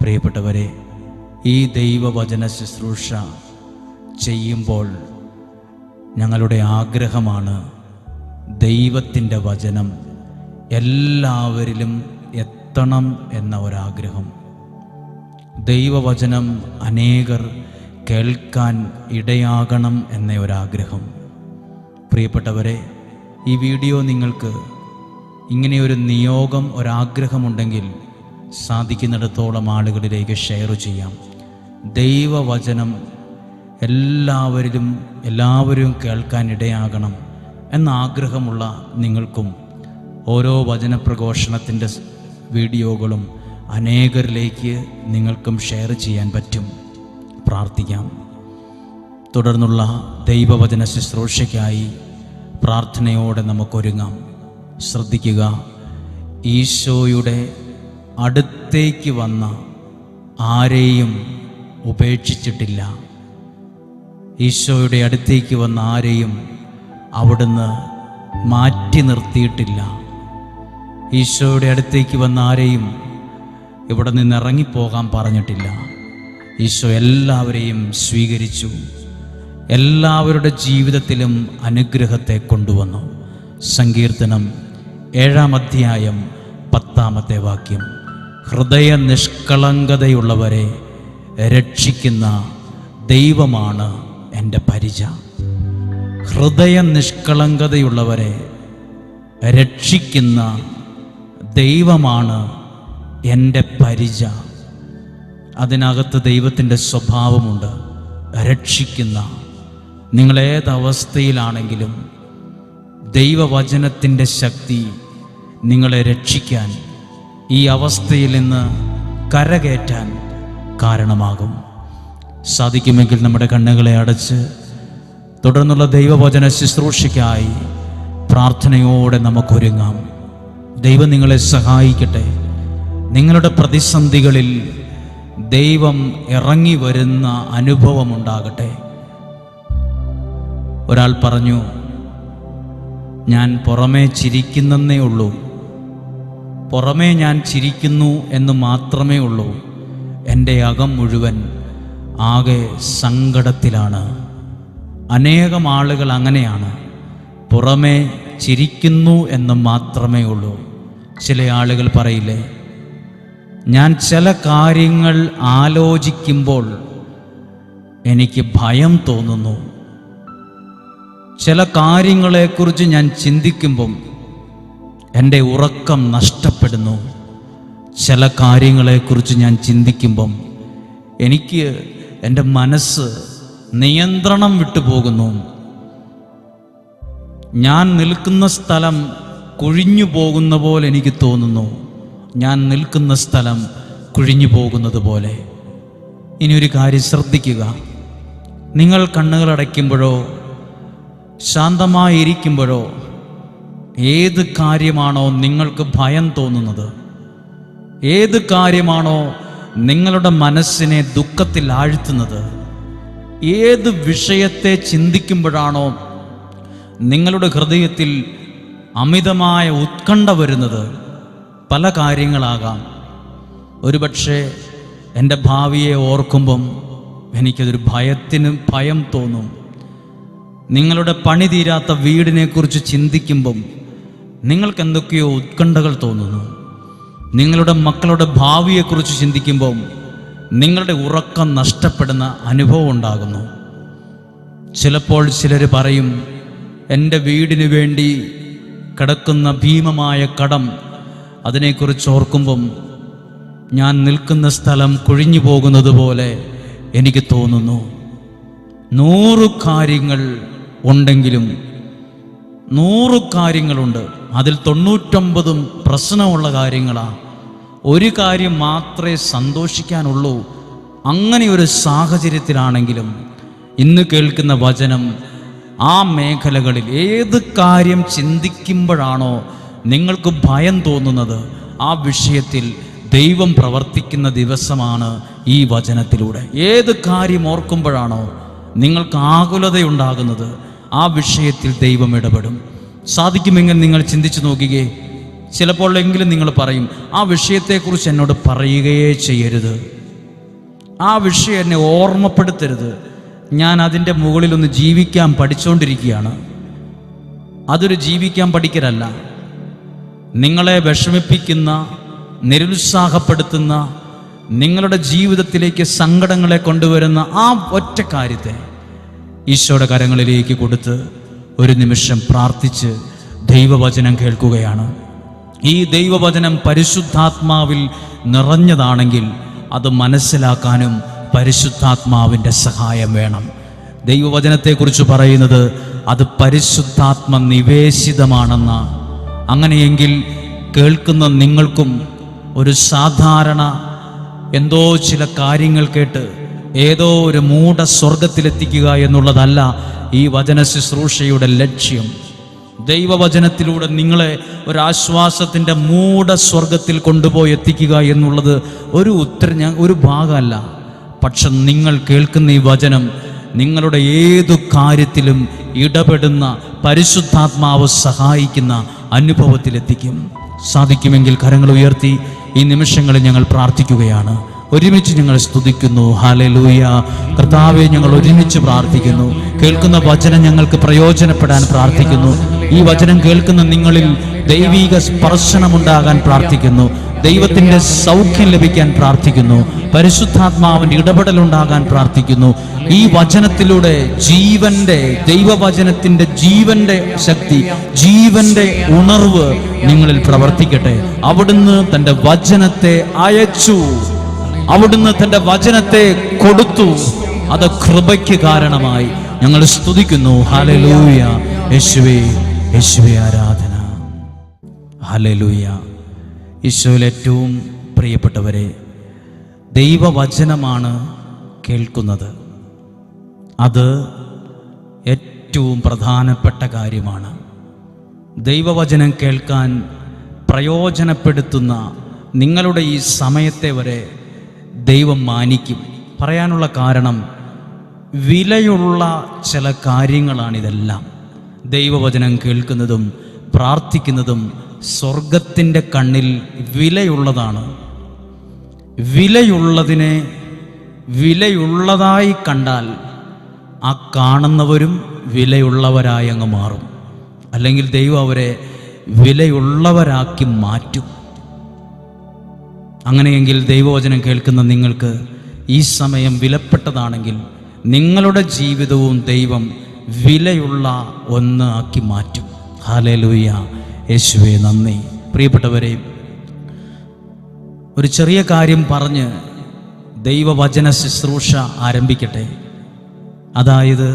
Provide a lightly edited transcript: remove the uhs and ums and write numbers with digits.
പ്രിയപ്പെട്ടവരെ, ഈ ദൈവവചന ശുശ്രൂഷ ചെയ്യുമ്പോൾ ഞങ്ങളുടെ ആഗ്രഹമാണ് ദൈവത്തിൻ്റെ വചനം എല്ലാവരിലും എത്തണം എന്ന ഒരാഗ്രഹം. ദൈവവചനം അനേകർ കേൾക്കാൻ ഇടയാകണം എന്ന ഒരാഗ്രഹം. പ്രിയപ്പെട്ടവരെ, ഈ വീഡിയോ നിങ്ങൾക്ക് ഇങ്ങനെയൊരു നിയോഗം, ഒരാഗ്രഹമുണ്ടെങ്കിൽ സാധിക്കുന്നിടത്തോളം ആളുകളിലേക്ക് ഷെയർ ചെയ്യാം. ദൈവവചനം എല്ലാവരും കേൾക്കാൻ ഇടയാകണം എന്ന ആഗ്രഹമുള്ള നിങ്ങൾക്കും ഓരോ വചനപ്രഘോഷണത്തിൻ്റെ വീഡിയോകളും അനേകരിലേക്ക് നിങ്ങൾക്കും ഷെയർ ചെയ്യാൻ പറ്റും. പ്രാർത്ഥിക്കാം. തുടർന്നുള്ള ദൈവവചന ശുശ്രൂഷയ്ക്കായി പ്രാർത്ഥനയോടെ നമുക്കൊരുങ്ങാം. ശ്രദ്ധിക്കുക, ഈശോയുടെ അടുത്തേക്ക് വന്ന ആരെയും ഉപേക്ഷിച്ചിട്ടില്ല. ഈശോയുടെ അടുത്തേക്ക് വന്ന ആരെയും അവിടുന്ന് മാറ്റി നിർത്തിയിട്ടില്ല. ഈശോയുടെ അടുത്തേക്ക് വന്ന ആരെയും ഇവിടെ നിന്ന് ഇറങ്ങിപ്പോകാൻ പറഞ്ഞിട്ടില്ല. ഈശോ എല്ലാവരെയും സ്വീകരിച്ചു. എല്ലാവരുടെ ജീവിതത്തിലും അനുഗ്രഹത്തെ കൊണ്ടുവന്നു. സങ്കീർത്തനം 7-ാം അധ്യായം 10-ാമത്തെ വാക്യം: ഹൃദയ നിഷ്കളങ്കതയുള്ളവരെ രക്ഷിക്കുന്ന ദൈവമാണ് എൻ്റെ പരിച. ഹൃദയ നിഷ്കളങ്കതയുള്ളവരെ രക്ഷിക്കുന്ന ദൈവമാണ് എൻ്റെ പരിച. അതിനകത്ത് ദൈവത്തിൻ്റെ സ്വഭാവമുണ്ട്. രക്ഷിക്കുന്ന, നിങ്ങളേതവസ്ഥയിലാണെങ്കിലും ദൈവവചനത്തിൻ്റെ ശക്തി നിങ്ങളെ രക്ഷിക്കാൻ, ഈ അവസ്ഥയിൽ നിന്ന് കരകയറ്റാൻ കാരണമാകും. സാധിക്കുമെങ്കിൽ നമ്മുടെ കണ്ണുകളെ അടച്ച് തുടർന്നുള്ള ദൈവവചന ശുശ്രൂഷയ്ക്കായി പ്രാർത്ഥനയോടെ നമുക്കൊരുങ്ങാം. ദൈവം നിങ്ങളെ സഹായിക്കട്ടെ. നിങ്ങളുടെ പ്രതിസന്ധികളിൽ ദൈവം ഇറങ്ങി വരുന്ന അനുഭവമുണ്ടാകട്ടെ. ഒരാൾ പറഞ്ഞു, ഞാൻ പുറമേ ചിരിക്കുന്നേ ഉള്ളൂ, പുറമേ ഞാൻ ചിരിക്കുന്നു എന്ന് മാത്രമേ ഉള്ളൂ, എൻ്റെ അകം മുഴുവൻ ആകെ സങ്കടത്തിലാണ്. അനേകം ആളുകൾ അങ്ങനെയാണ്, പുറമേ ചിരിക്കുന്നു എന്ന് മാത്രമേ ഉള്ളൂ. ചില ആളുകൾ പറയില്ലേ, ഞാൻ ചില കാര്യങ്ങൾ ആലോചിക്കുമ്പോൾ എനിക്ക് ഭയം തോന്നുന്നു, ചില കാര്യങ്ങളെക്കുറിച്ച് ഞാൻ ചിന്തിക്കുമ്പം എൻ്റെ ഉറക്കം നഷ്ടപ്പെടുന്നു, ചില കാര്യങ്ങളെക്കുറിച്ച് ഞാൻ ചിന്തിക്കുമ്പം എനിക്ക് എൻ്റെ മനസ്സ് നിയന്ത്രണം വിട്ടുപോകുന്നു, ഞാൻ നിൽക്കുന്ന സ്ഥലം കുഴിഞ്ഞു പോകുന്ന പോലെ എനിക്ക് തോന്നുന്നു, ഞാൻ നിൽക്കുന്ന സ്ഥലം കുഴിഞ്ഞു പോകുന്നത് പോലെ. ഇനിയൊരു കാര്യം ശ്രദ്ധിക്കുക, നിങ്ങൾ കണ്ണുകളടയ്ക്കുമ്പോഴോ ശാന്തമായിരിക്കുമ്പോഴോ ഏത് കാര്യമാണോ നിങ്ങൾക്ക് ഭയം തോന്നുന്നത്, ഏത് കാര്യമാണോ നിങ്ങളുടെ മനസ്സിനെ ദുഃഖത്തിൽ ആഴ്ത്തുന്നത്, ഏത് വിഷയത്തെ ചിന്തിക്കുമ്പോഴാണോ നിങ്ങളുടെ ഹൃദയത്തിൽ അമിതമായ ഉത്കണ്ഠ വരുന്നത്, പല കാര്യങ്ങളാകാം. ഒരുപക്ഷെ എൻ്റെ ഭാവിയെ ഓർക്കുമ്പം എനിക്കതൊരു ഭയം തോന്നും. നിങ്ങളുടെ പണി തീരാത്ത വീടിനെക്കുറിച്ച് ചിന്തിക്കുമ്പം നിങ്ങൾക്ക് എന്തൊക്കെയോ ഉത്കണ്ഠകൾ തോന്നുന്നു. നിങ്ങളുടെ മക്കളുടെ ഭാവിയെക്കുറിച്ച് ചിന്തിക്കുമ്പം നിങ്ങളുടെ ഉറക്കം നഷ്ടപ്പെടുന്ന അനുഭവം ഉണ്ടാകുന്നു. ചിലപ്പോൾ ചിലർ പറയും, എൻ്റെ വീടിന് വേണ്ടി കിടക്കുന്ന ഭീമമായ കടം, അതിനെക്കുറിച്ച് ഓർക്കുമ്പം ഞാൻ നിൽക്കുന്ന സ്ഥലം കുഴിഞ്ഞു പോകുന്നത് പോലെ എനിക്ക് തോന്നുന്നു. 100 കാര്യങ്ങൾ ഉണ്ടെങ്കിലും 100 കാര്യങ്ങളുണ്ട്, അതിൽ 99 പ്രശ്നമുള്ള കാര്യങ്ങളാണ്. ഒരു കാര്യം മാത്രമേ സന്തോഷിക്കാനുള്ളൂ. അങ്ങനെ ഒരു സാഹചര്യത്തിലാണെങ്കിലും ഇന്ന് കേൾക്കുന്ന വചനം ആ മേഖലകളിൽ ഏത് കാര്യം ചിന്തിക്കുമ്പോഴാണോ നിങ്ങൾക്ക് ഭയം തോന്നുന്നത്, ആ വിഷയത്തിൽ ദൈവം പ്രവർത്തിക്കുന്ന ദിവസമാണ് ഈ വചനത്തിലൂടെ. ഏത് കാര്യം ഓർക്കുമ്പോഴാണോ നിങ്ങൾക്ക് ആകുലതയുണ്ടാകുന്നത്, ആ വിഷയത്തിൽ ദൈവം ഇടപെടും. സാധിക്കുമെങ്കിൽ നിങ്ങൾ ചിന്തിച്ചു നോക്കുകയെ. ചിലപ്പോഴെങ്കിലും നിങ്ങൾ പറയും, ആ വിഷയത്തെക്കുറിച്ച് എന്നോട് പറയുകയേ ചെയ്യരുത്. ആ വിഷയം എന്നെ ഓർമ്മപ്പെടുത്തരുത്. ഞാൻ അതിൻ്റെ മുകളിലൊന്ന് ജീവിക്കാൻ പഠിച്ചുകൊണ്ടിരിക്കുകയാണ്. അതൊരു ജീവിക്കാൻ പഠിക്കലല്ല. നിങ്ങളെ വിഷമിപ്പിക്കുന്ന, നിരുത്സാഹപ്പെടുത്തുന്ന, നിങ്ങളുടെ ജീവിതത്തിലേക്ക് സങ്കടങ്ങളെ കൊണ്ടുവരുന്ന ആ ഒറ്റ കാര്യത്തെ ഈശോയുടെ കരങ്ങളിലേക്ക് കൊടുത്ത് ഒരു നിമിഷം പ്രാർത്ഥിച്ച് ദൈവവചനം കേൾക്കുകയാണ്. ഈ ദൈവവചനം പരിശുദ്ധാത്മാവിൽ നിറഞ്ഞതാണെങ്കിൽ അത് മനസ്സിലാക്കാനും പരിശുദ്ധാത്മാവിൻ്റെ സഹായം വേണം. ദൈവവചനത്തെക്കുറിച്ച് പറയുന്നത് അത് പരിശുദ്ധാത്മ നിവേശിതമാണെന്ന. അങ്ങനെയെങ്കിൽ കേൾക്കുന്ന നിങ്ങൾക്കും ഒരു സാധാരണ എന്തോ ചില കാര്യങ്ങൾ കേട്ട് ഏതോ ഒരു മൂഢ സ്വർഗത്തിലെത്തിക്കുക എന്നുള്ളതല്ല ഈ വചന ശുശ്രൂഷയുടെ ലക്ഷ്യം. ദൈവവചനത്തിലൂടെ നിങ്ങളെ ഒരാശ്വാസത്തിൻ്റെ മൂഢ സ്വർഗത്തിൽ കൊണ്ടുപോയി എത്തിക്കുക എന്നുള്ളത് ഒരു ഭാഗമല്ല. പക്ഷെ നിങ്ങൾ കേൾക്കുന്ന ഈ വചനം നിങ്ങളുടെ ഏതു കാര്യത്തിലും ഇടപെടുന്ന, പരിശുദ്ധാത്മാവ് സഹായിക്കുന്ന അനുഭവത്തിലെത്തിക്കും. സാധിക്കുമെങ്കിൽ കരങ്ങൾ ഉയർത്തി ഈ നിമിഷങ്ങളിൽ ഞങ്ങൾ പ്രാർത്ഥിക്കുകയാണ്. ഒരുമിച്ച് ഞങ്ങൾ സ്തുതിക്കുന്നു. ഹല്ലേലൂയ. കർത്താവേ, ഞങ്ങൾ ഒരുമിച്ച് പ്രാർത്ഥിക്കുന്നു. കേൾക്കുന്ന വചനം ഞങ്ങൾക്ക് പ്രയോജനപ്പെടാൻ പ്രാർത്ഥിക്കുന്നു. ഈ വചനം കേൾക്കുന്ന നിങ്ങളിൽ ദൈവിക സ്പർശനമുണ്ടാകാൻ പ്രാർത്ഥിക്കുന്നു. ദൈവത്തിൻ്റെ സൗഖ്യം ലഭിക്കാൻ പ്രാർത്ഥിക്കുന്നു. പരിശുദ്ധാത്മാവിൻ്റെ ഇടപെടലുണ്ടാകാൻ പ്രാർത്ഥിക്കുന്നു. ഈ വചനത്തിലൂടെ ദൈവവചനത്തിൻ്റെ ജീവന്റെ ശക്തി, ജീവന്റെ ഉണർവ് നിങ്ങളിൽ പ്രവർത്തിക്കട്ടെ. അവിടുന്ന് തൻ്റെ വചനത്തെ അയച്ചു, അവിടുന്ന് തൻ്റെ വചനത്തെ കൊടുത്തു. അത് കൃപയ്ക്ക് കാരണമായി. ഞങ്ങൾ സ്തുതിക്കുന്നു. ഹല്ലേലൂയ. യേശുവേ, യേശുവേ ആരാധന. ഹല്ലേലൂയ. ഈശോയിൽ ഏറ്റവും പ്രിയപ്പെട്ടവരെ, ദൈവവചനമാണ് കേൾക്കുന്നത്. അത് ഏറ്റവും പ്രധാനപ്പെട്ട കാര്യമാണ്. ദൈവവചനം കേൾക്കാൻ പ്രയോജനപ്പെടുത്തുന്ന നിങ്ങളുടെ ഈ സമയത്തെ വരെ ദൈവം മാനിക്കും. പറയാനുള്ള കാരണം, വിലയുള്ള ചില കാര്യങ്ങളാണിതെല്ലാം. ദൈവവചനം കേൾക്കുന്നതും പ്രാർത്ഥിക്കുന്നതും സ്വർഗത്തിൻ്റെ കണ്ണിൽ വിലയുള്ളതാണ്. വിലയുള്ളതിനെ വിലയുള്ളതായി കണ്ടാൽ ആ കാണുന്നവരും വിലയുള്ളവരായി അങ്ങ് മാറും. അല്ലെങ്കിൽ ദൈവം അവരെ വിലയുള്ളവരാക്കി മാറ്റും. അങ്ങനെയെങ്കിൽ ദൈവവചനം കേൾക്കുന്ന നിങ്ങൾക്ക് ഈ സമയം വിലപ്പെട്ടതാണെങ്കിൽ നിങ്ങളുടെ ജീവിതവും ദൈവം വിലയുള്ള ഒന്ന് ആക്കി മാറ്റും. ഹല്ലേലൂയ. യേശുവേ നന്ദി. പ്രിയപ്പെട്ടവരെ, ഒരു ചെറിയ കാര്യം പറഞ്ഞ് ദൈവവചന ശുശ്രൂഷ ആരംഭിക്കട്ടെ. അതായത്